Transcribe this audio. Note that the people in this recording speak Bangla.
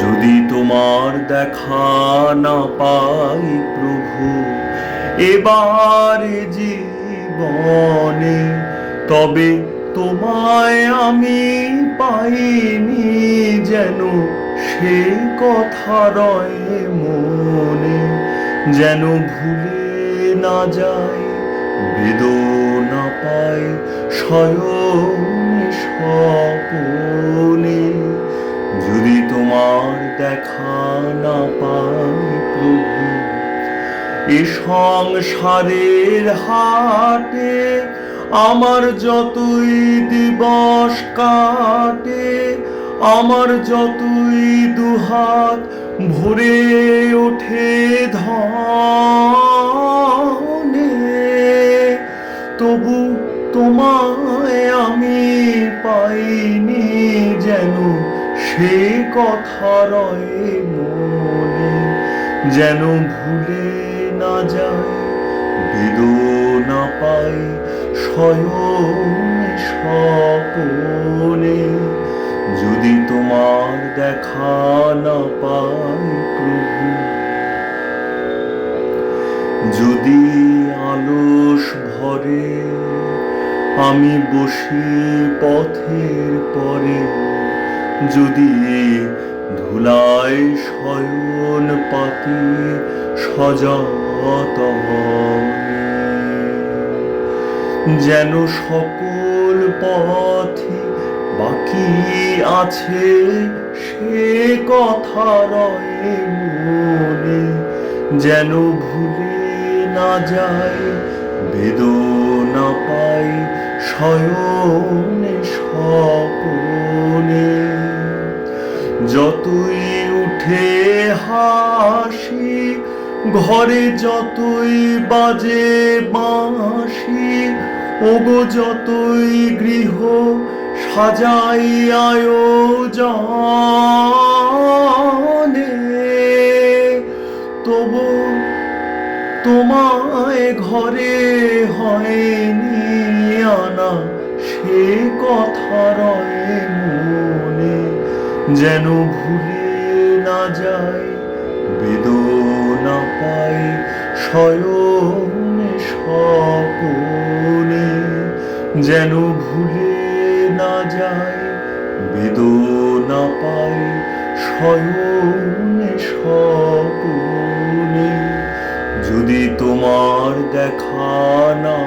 যদি তোমার দেখা না পাই প্রভু এবার জীবনে, তবে তোমায় আমি পাইনি যেন সে কথা রয়ে মনে, যেন ভুলে না যাই বেদনা পাই শয়নে স্বপনে। যদি তোমার দেখা না পাই প্রভু এ সংসারের হাটে, আমার যতই দিবস কাটে, আমার যতই দুহাত ভরে ওঠে ধনে, তবু তোমায় আমি পাইনি যেন সে কথা রয়ে মনে, যেন ভুলে না যাই বেদনা পাই শয়নে স্বপনে। যদি তোমার দেখা না পাই প্রভু, যদি আলস ভরে আমি বসি পথের পরে, যদি ধুলায় শয়ন পাতি সযতনে, যেন সকল পথে বাকি আছে সে কথা রয়ে মনে, যেন ভুলে না যাই বেদনা পাই শয়নে স্বপনে। যতই উঠে হাসি ঘরে, যতই বাজে বাঁশি, ওগো যতই গৃহ সাজাই আয়োজনে, তবু তোমায় ঘরে হয়নি আনা সে কথা রয়ে মনে, যেন ভুলে না যাই বেদনা পাই শয়নে স্বপনে, যেন ভুলে না যাই বেদনা পাই শয়নে স্বপনে। যদি তোমার দেখা না